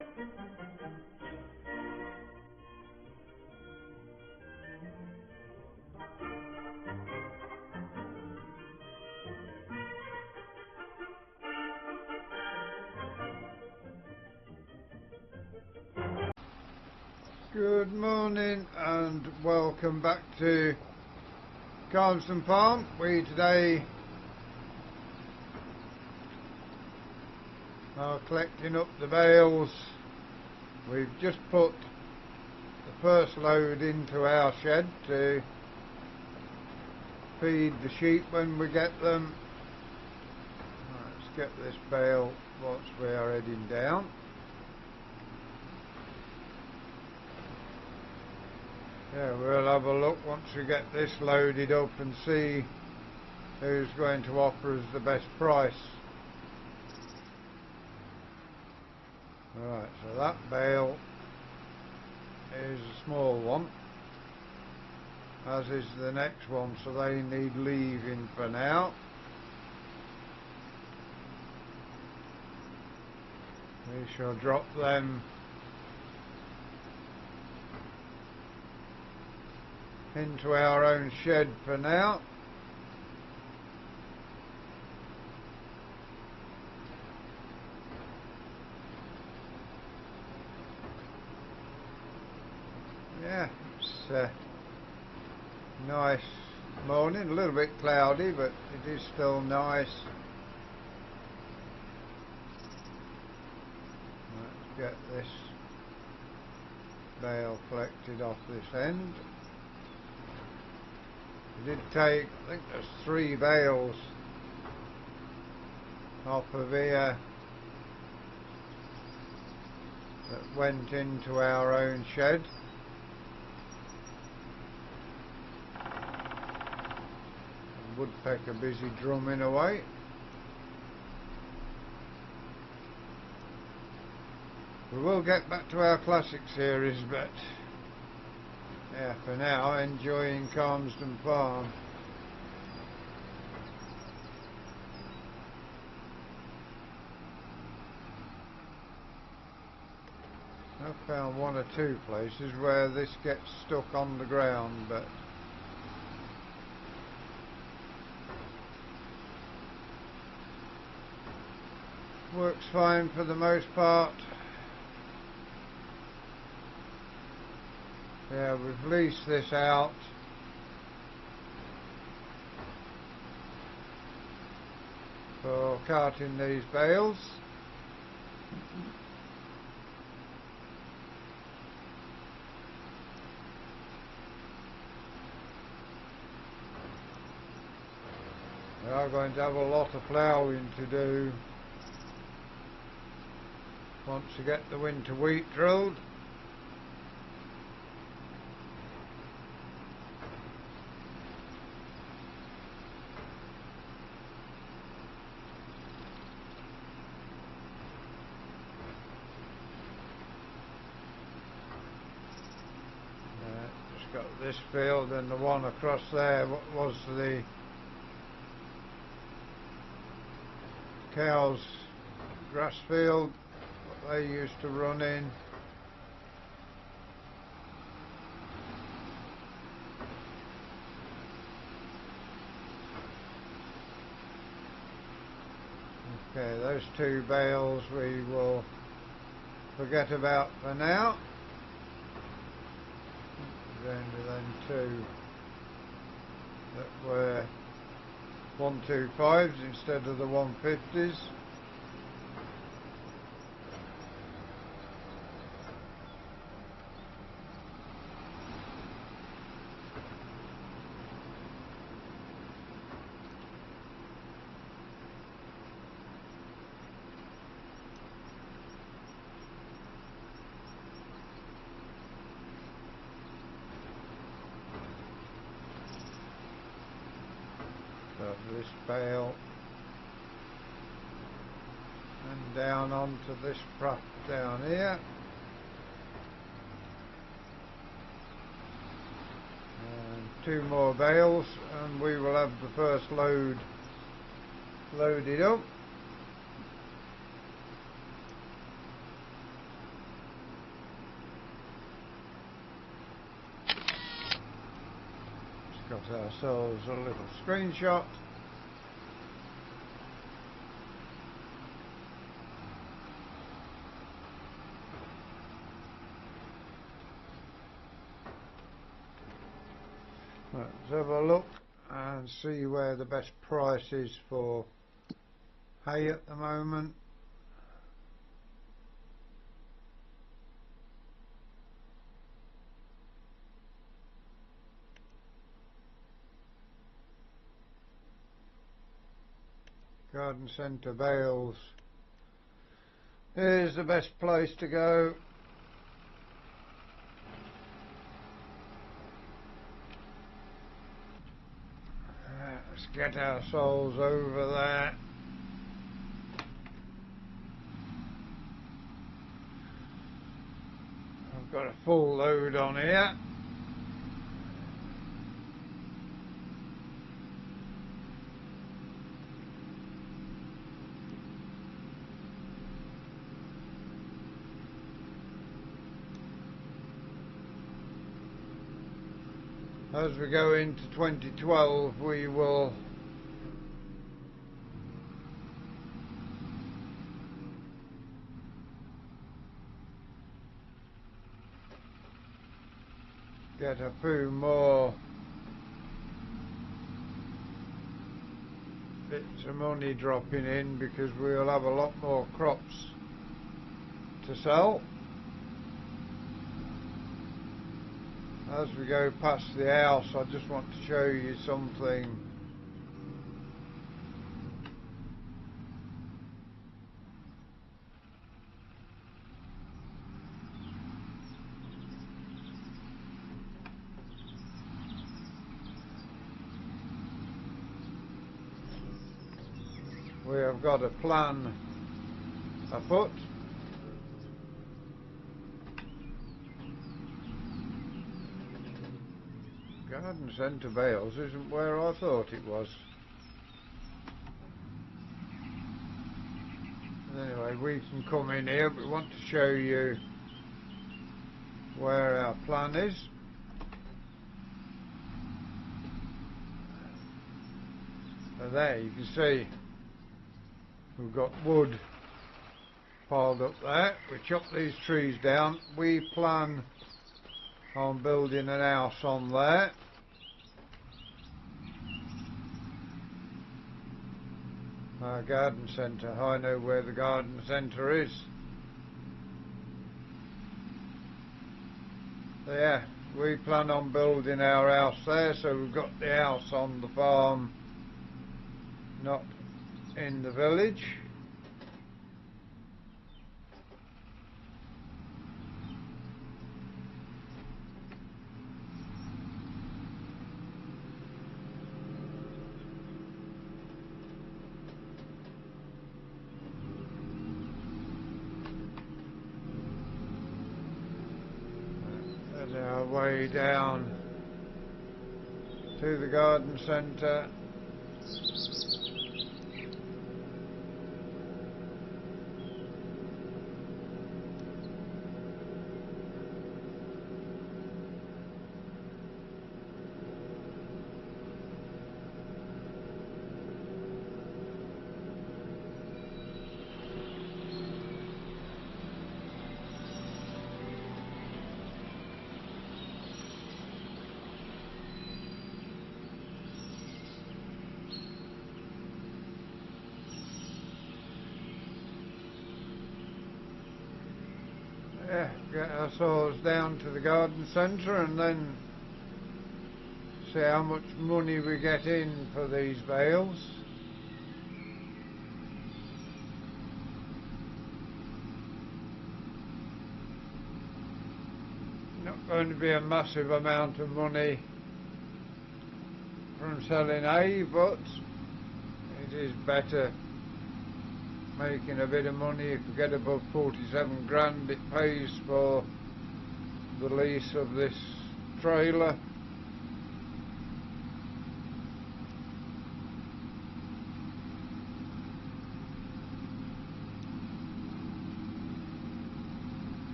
Good morning and welcome back to Calmsden Farm. We today are collecting up the bales. We've just put the first load into our shed to feed the sheep when we get them. Let's get this bale whilst we are heading down. Yeah, we'll have a look once we get this loaded up and see who's going to offer us the best price. Right, so that bale is a small one, as is the next one, so they need leaving for now. We shall drop them into our own shed for now. Yeah, it's a nice morning, a little bit cloudy, but it is still nice. Let's get this bale collected off this end. We did take, I think there's 3 bales off of here that went into our own shed. The woodpecker busy drumming away. We will get back to our classic series, but yeah, for now, enjoying Calmsden Farm. I've found 1 or 2 places where this gets stuck on the ground, but works fine for the most part. Yeah, we've leased this out for carting these bales. We are going to have a lot of ploughing to do once we get the winter wheat drilled. Got this field, and the one across there was the cows' grass field that they used to run in. Okay, those 2 bales we will forget about for now. Then 2 that were 125s instead of the 150s. This bale and down onto this prop down here, and 2 more bales, and we will have the first load loaded up. ourselves a little screenshot. Let's have a look and see where the best price is for hay at the moment. Garden centre bales is the best place to go. Let's get ourselves over there. I've got a full load on here. As we go into 2012, we will get a few more bits of money dropping in, because we'll have a lot more crops to sell. As we go past the house, I just want to show you something. We have got a plan afoot. Garden centre bales isn't where I thought it was. Anyway, we can come in here, but we want to show you where our plan is. So there you can see we've got wood piled up there. We chop these trees down. We plan on building an house on there. Our garden centre, I know where the garden centre is. So yeah, we plan on building our house there, so we've got the house on the farm, not in the village. And our way down to the garden centre. Yeah, get ourselves down to the garden centre and then see how much money we get in for these bales. Not going to be a massive amount of money from selling hay, but it is better making a bit of money. If we get above 47 grand, it pays for the lease of this trailer.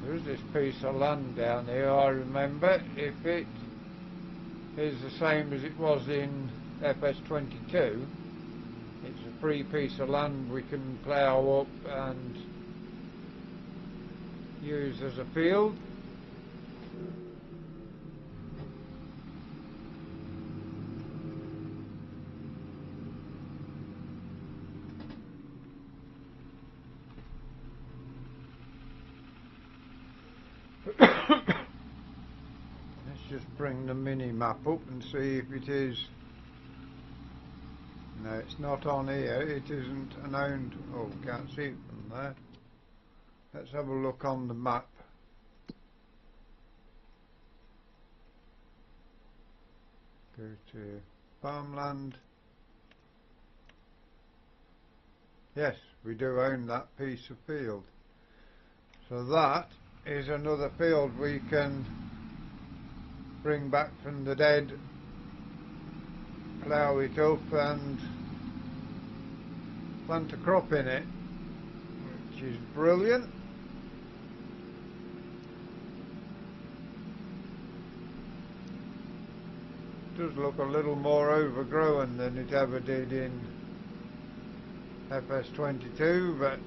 There's this piece of land down here, I remember. If it is the same as it was in fs25. It's a free piece of land we can plough up and use as a field. Let's just bring the mini map up and see if it is. No, it's not on here. It isn't an owned. Oh, can't see it from there. Let's have a look on the map. Go to farmland. Yes, we do own that piece of field. So that is another field we can bring back from the dead, plough it up and plant a crop in it, which is brilliant. Does look a little more overgrown than it ever did in fs25, but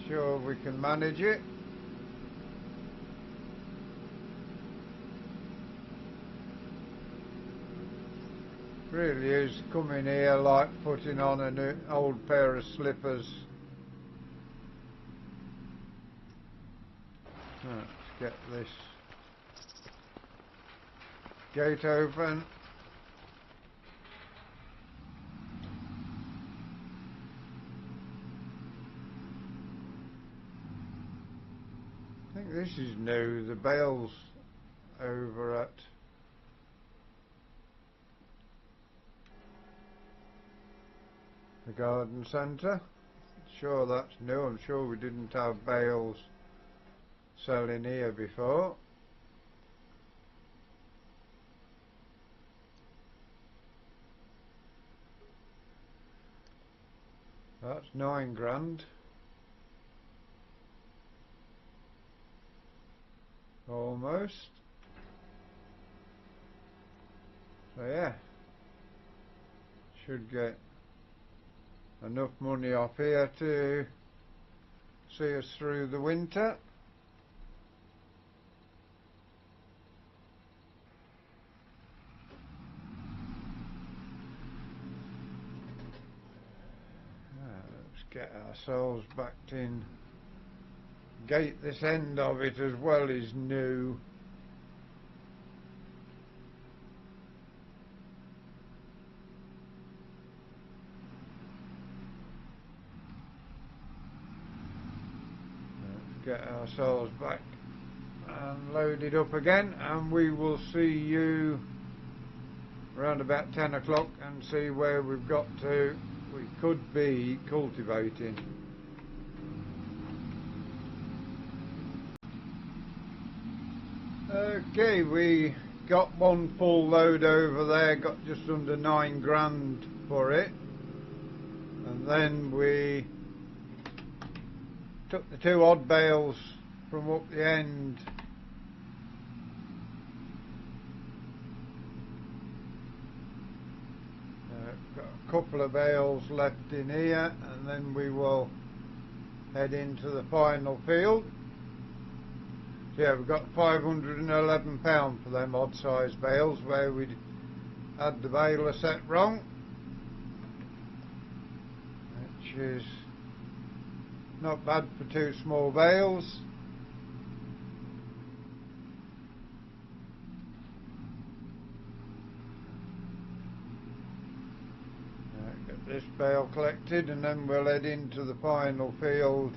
sure we can manage it. Really is coming here like putting on an old pair of slippers. Let's get this gate open. I think this is new, the bales over at the garden centre. Sure that's new, I'm sure we didn't have bales selling here before. That's £9 almost. So yeah, should get enough money off here to see us through the winter. Let's get ourselves backed in. Gate this end of it as well is new. Let's get ourselves back and loaded up again, and we will see you around about 10 o'clock and see where we've got to. We could be cultivating. Okay, we got one full load over there, got just under £9 for it, and then we took the 2 odd bales from up the end. Got a couple of bales left in here, and then we will head into the final field. So yeah, we've got £511 for them odd size bales where we'd had the baler set wrong, which is not bad for 2 small bales. Get this bale collected and then we'll head into the final field.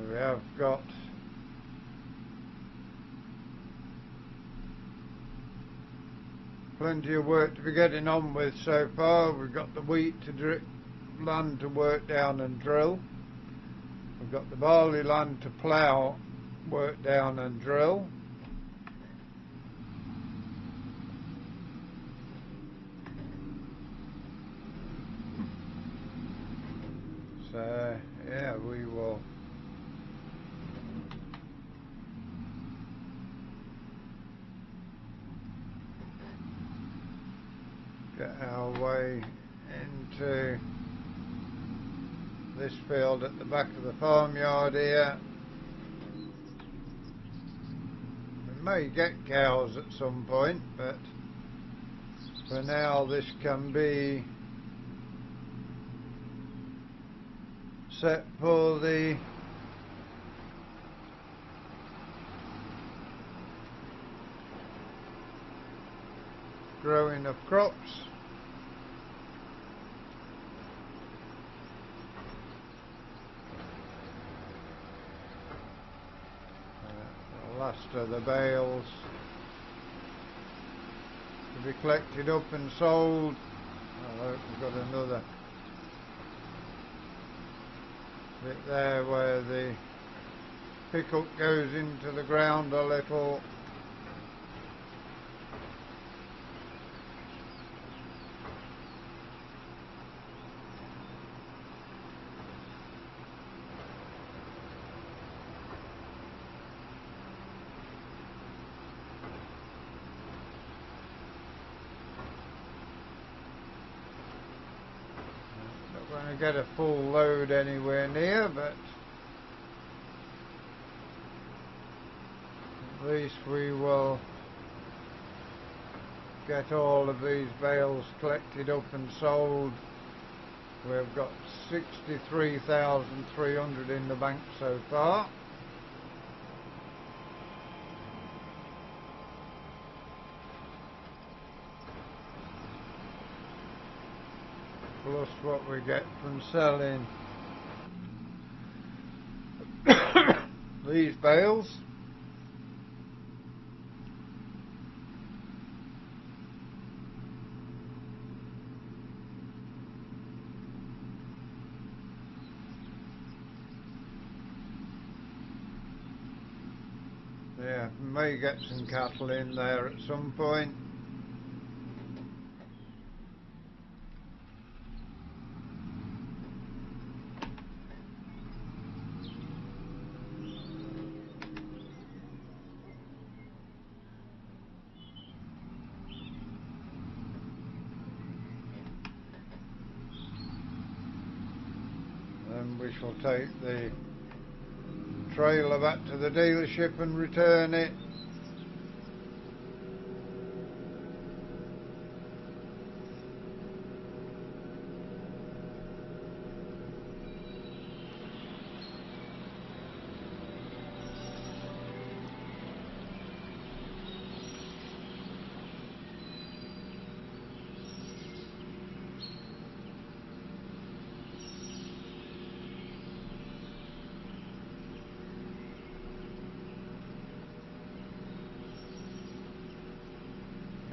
We have got plenty of work to be getting on with so far. We've got the wheat to land to work down and drill. We've got the barley land to plough, work down and drill. Yeah, we will get our way into this field at the back of the farmyard here. We may get cows at some point, but for now this can be set for the growing of crops. The last of the bales to be collected up and sold. Oh, look, we've got another bit there where the pickup goes into the ground a little. Not going to get a full load anywhere near, but at least we will get all of these bales collected up and sold. We've got 63,300 in the bank so far. Plus what we get from selling these bales. Yeah, we may get some cattle in there at some point. Then we shall take the trailer back to the dealership and return it.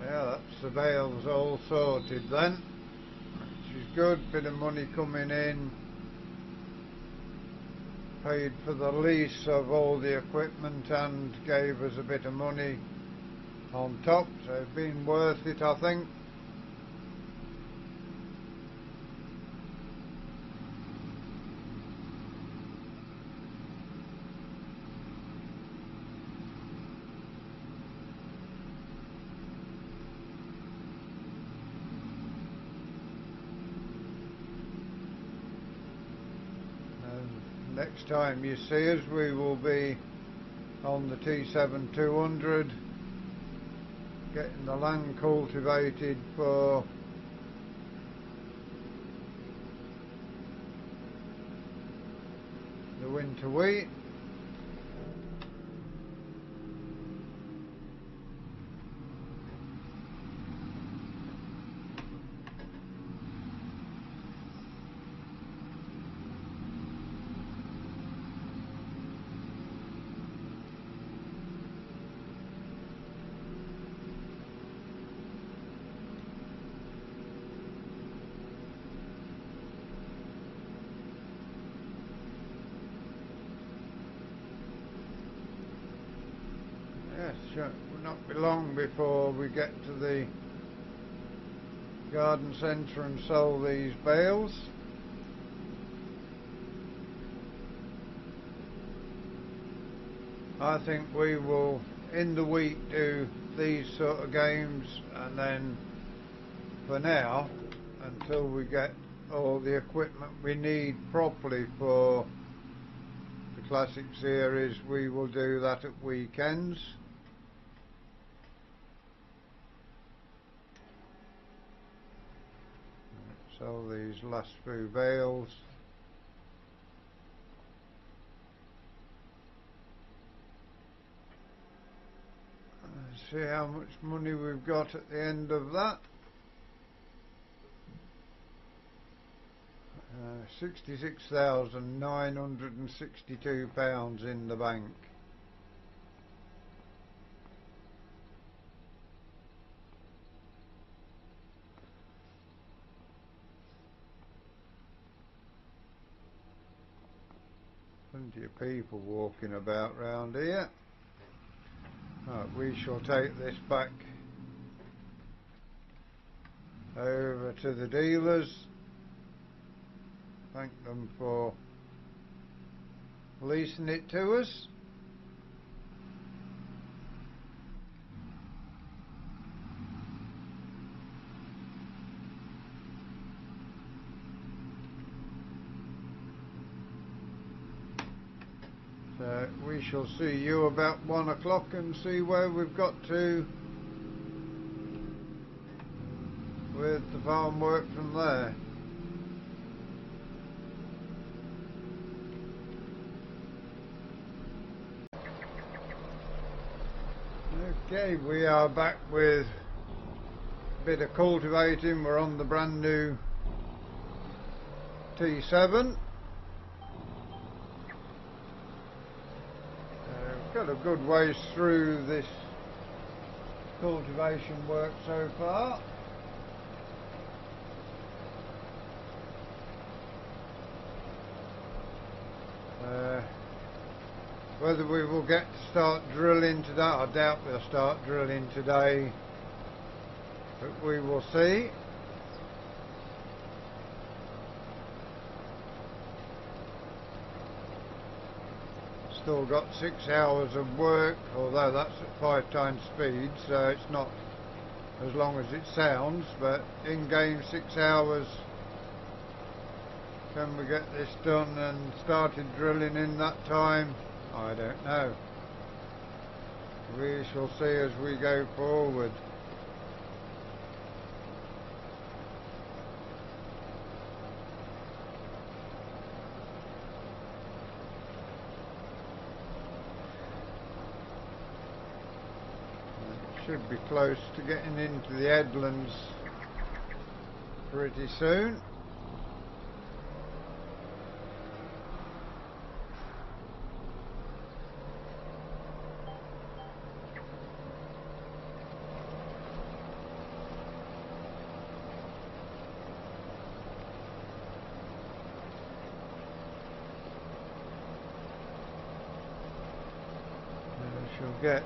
Yeah, that's the bales all sorted then, which is good. Bit of money coming in. Paid for the lease of all the equipment and gave us a bit of money on top, so it's been worth it, I think. Next time you see us, we will be on the T7200, getting the land cultivated for the winter wheat. Yes, sure. Will not be long before we get to the garden centre and sell these bales. I think we will in the week do these sort of games, and then for now, until we get all the equipment we need properly for the Classic Series, we will do that at weekends. Sell these last few bales. See how much money we've got at the end of that. £66,962 in the bank. Plenty of people walking about round here. Right, we shall take this back over to the dealers. Thank them for leasing it to us. So we shall see you about 1 o'clock and see where we've got to with the farm work from there. Okay, we are back with a bit of cultivating. We're on the brand new T7. We've got a good ways through this cultivation work so far. Whether we will get to start drilling today, I doubt we'll start drilling today, but we will see. Still got 6 hours of work, although that's at 5 times speed, so it's not as long as it sounds, but in-game 6 hours. Can we get this done and started drilling in that time? I don't know. We shall see as we go forward. It should be close to getting into the headlands pretty soon. Shall get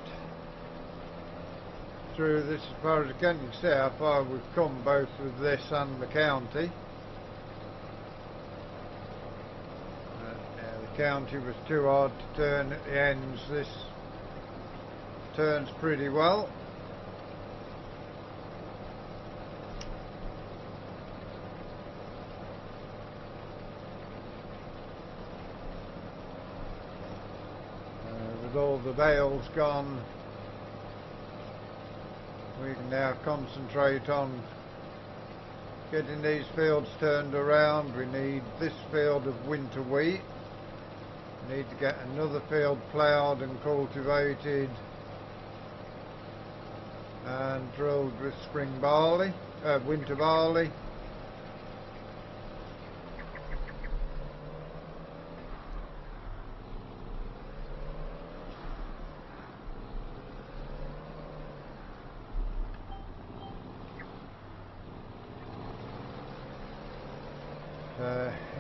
through this as far as I can. You can see how far we've come both with this and the county. Yeah, the county was too hard to turn at the ends. This turns pretty well. With all the bales gone, we can now concentrate on getting these fields turned around. We need this field of winter wheat. We need to get another field ploughed and cultivated and drilled with spring barley, winter barley.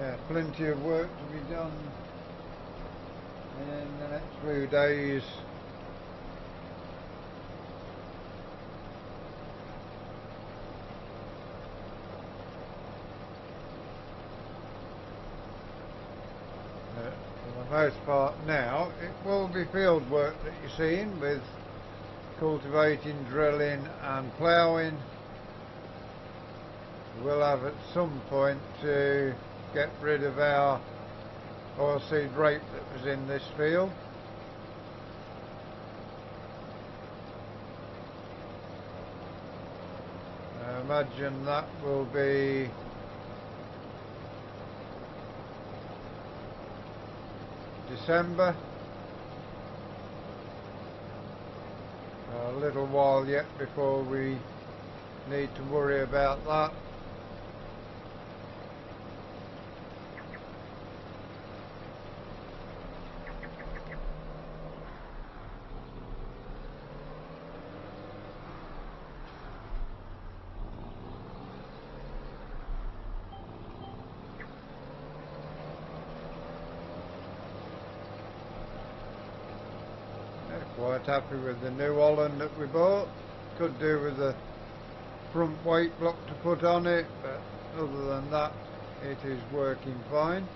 Yeah, plenty of work to be done in the next few days. most part now. It will be field work that you're seeing with cultivating, drilling and ploughing. We'll have at some point to get rid of our oilseed rape that was in this field. I imagine that will be December. A little while yet before we need to worry about that. Quite happy with the New Holland that we bought. Could do with a front weight block to put on it, but other than that it is working fine.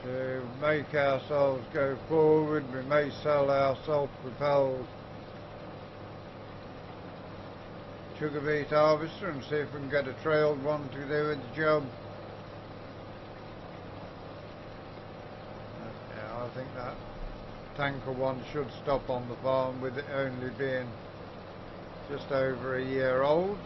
To make ourselves go forward, we may sell our self-propelled sugar beet harvester and see if we can get a trailed one to do the job. I think that tanker one should stop on the farm with it only being just over a year old.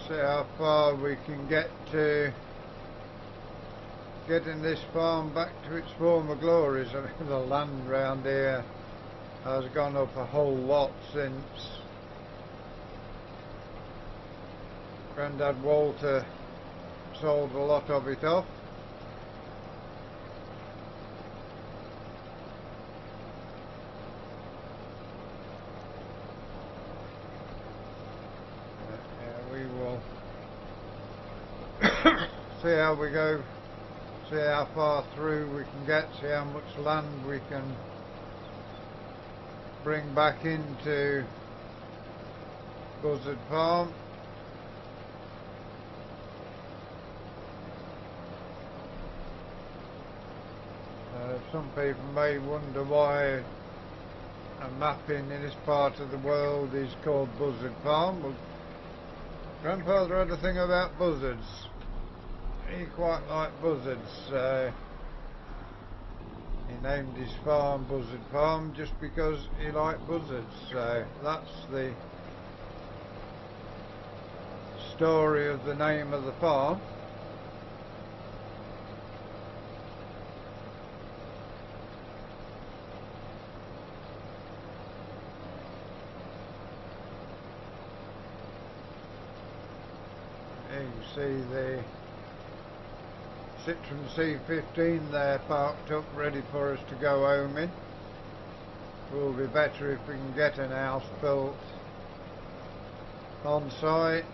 See how far we can get to getting this farm back to its former glories. I mean, the land round here has gone up a whole lot since Grandad Walter sold a lot of it off. See how we go, see how far through we can get, see how much land we can bring back into Buzzard Farm. Some people may wonder why a mapping in this part of the world is called Buzzard Farm. Well, Grandfather had a thing about buzzards. He quite liked buzzards. He named his farm Buzzard Farm just because he liked buzzards. So that's the story of the name of the farm. You can see the Citroen C15 there parked up ready for us to go home in. Will be better if we can get an house built on site.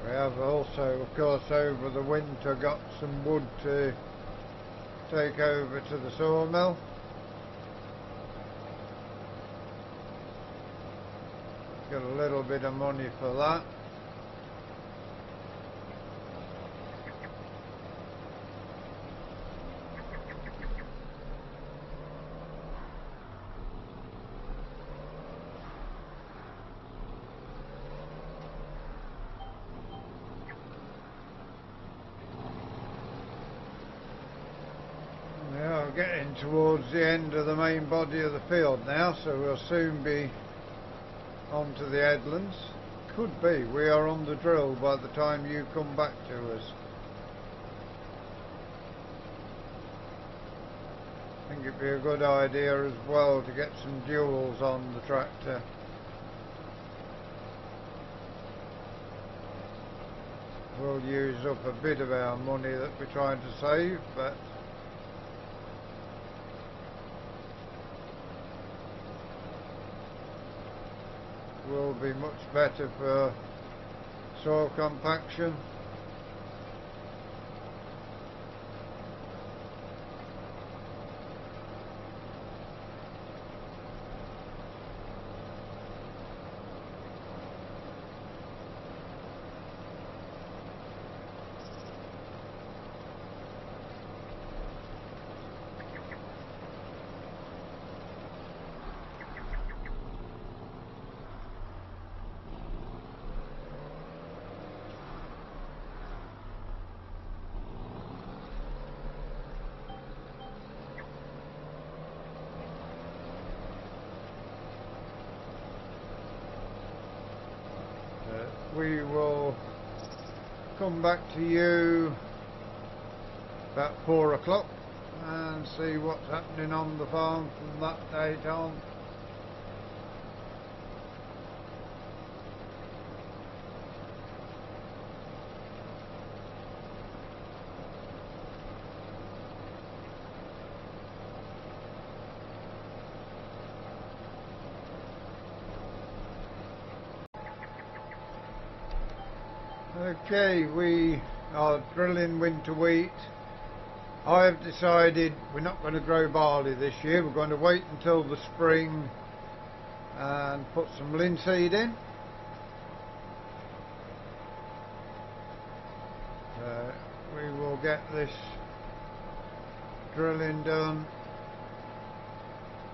We have also, of course, over the winter got some wood to take over to the sawmill. Got a little bit of money for that. Getting towards the end of the main body of the field now, so we'll soon be onto the headlands. Could be we are on the drill by the time you come back to us. I think it'd be a good idea as well to get some duals on the tractor. We'll use up a bit of our money that we're trying to save, but will be much better for soil compaction. We will come back to you about 4 o'clock and see what's happening on the farm from that date on. Okay, we are drilling winter wheat. I have decided we're not going to grow barley this year. We're going to wait until the spring and put some linseed in. We will get this drilling done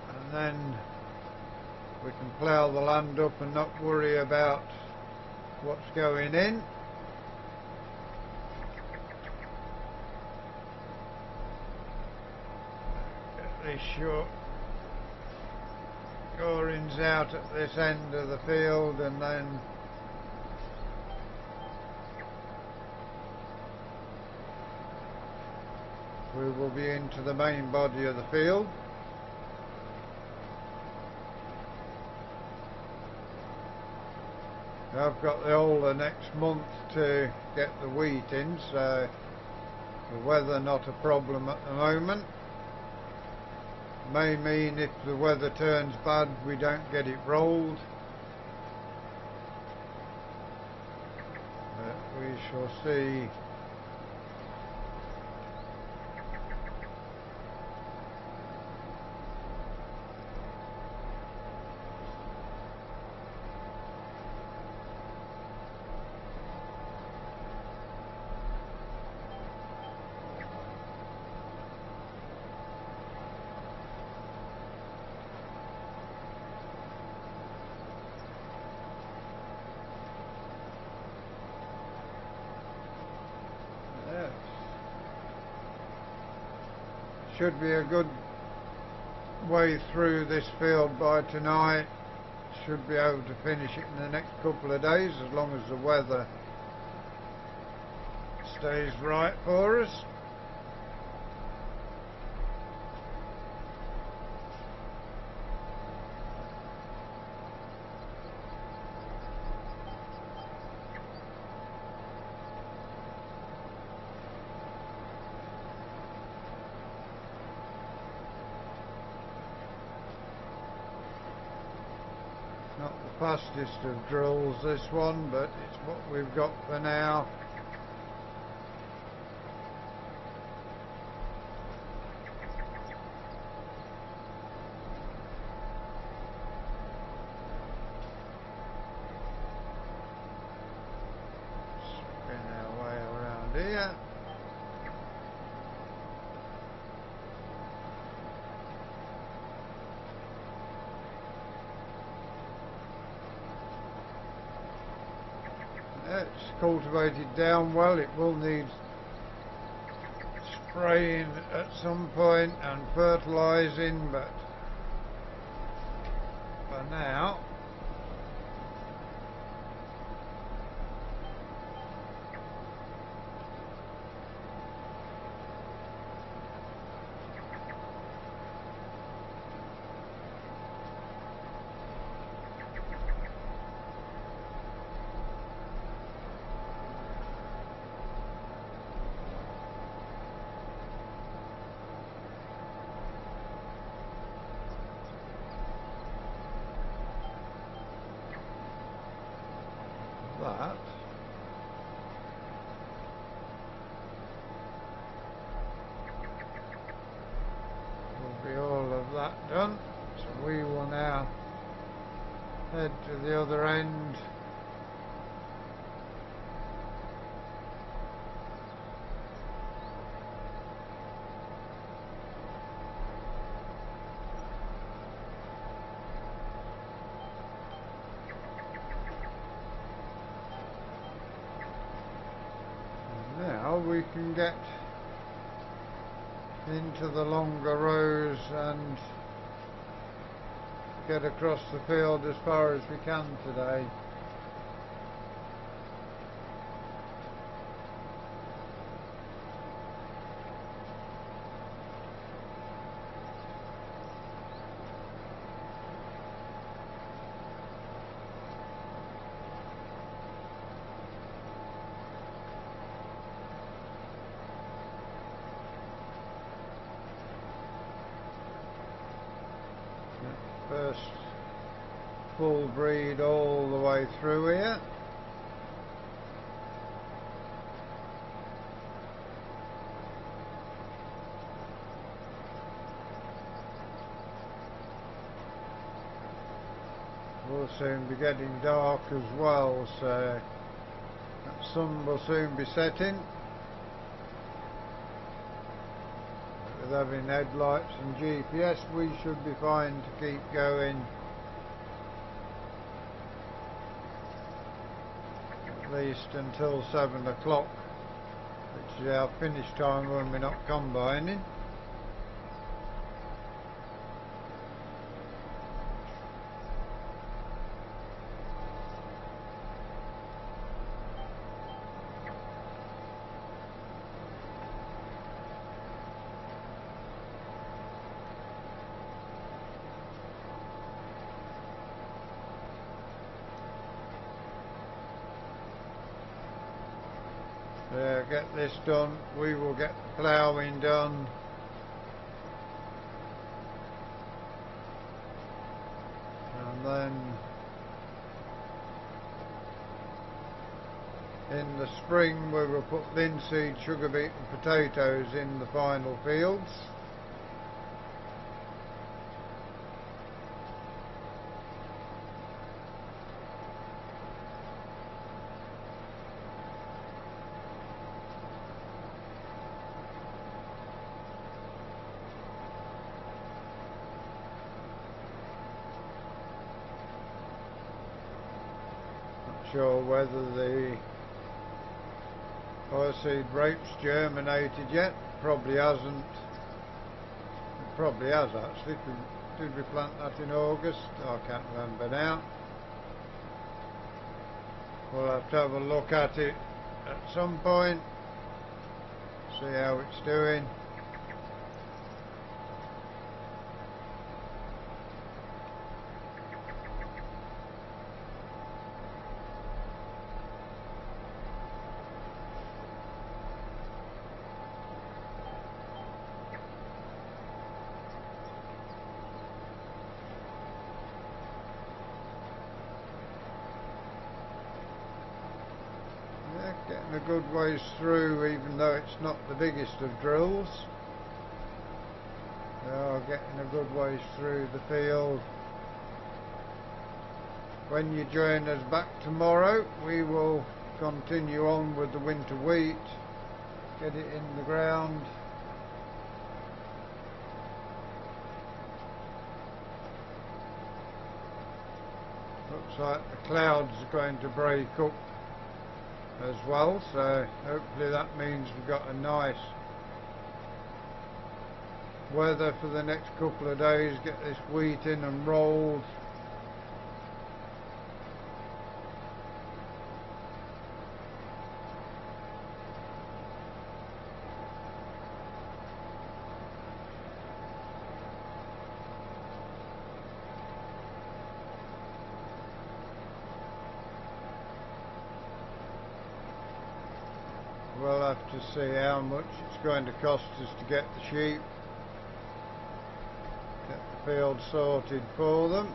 and then we can plough the land up and not worry about what's going in. These short gorings out at this end of the field, and then we will be into the main body of the field. I've got the whole of next month to get the wheat in, so the weather not a problem at the moment. May mean if the weather turns bad we don't get it rolled, but we shall see. Should be a good way through this field by tonight. Should be able to finish it in the next couple of days as long as the weather stays right for us. Not the fastest of drills, this one, but it's what we've got for now. Spin our way around here. It's cultivated down well. It will need spraying at some point and fertilising, but for now that will be all of that done. So we will now head to the other end . Now we can get into the longer rows and get across the field as far as we can today. First full breed all the way through here. Will soon be getting dark as well, so that sun will soon be setting. With having headlights and GPS, we should be fine to keep going at least until 7 o'clock, which is our finish time when we're not combining. Get this done, we will get the ploughing done, and then in the spring we will put linseed, sugar beet and potatoes in the final fields. Sure whether the oilseed rape's germinated yet. Probably hasn't. It probably has actually. Did we plant that in August? I can't remember now. We'll have to have a look at it at some point, see how it's doing. Getting a good ways through, even though it's not the biggest of drills. They are getting a good ways through the field. When you join us back tomorrow, we will continue on with the winter wheat, get it in the ground. Looks like the clouds are going to break up as well, so hopefully that means we've got a nice weather for the next couple of days, get this wheat in and rolled. We'll have to see how much it's going to cost us to get the sheep, get the field sorted for them.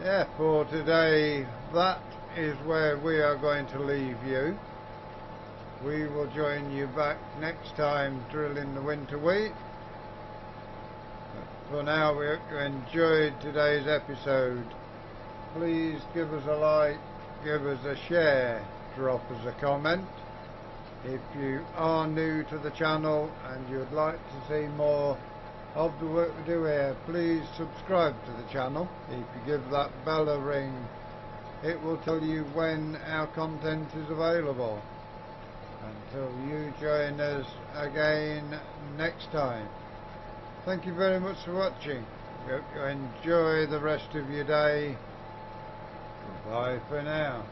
Yeah, for today, that is where we are going to leave you. We will join you back next time drilling the winter wheat. But for now, we hope you enjoyed today's episode. Please give us a like, give us a share, drop us a comment. If you are new to the channel and you'd like to see more of the work we do here, please subscribe to the channel. If you give that bell a ring, it will tell you when our content is available. Until you join us again next time, thank you very much for watching. We hope you enjoy the rest of your day. Goodbye for now.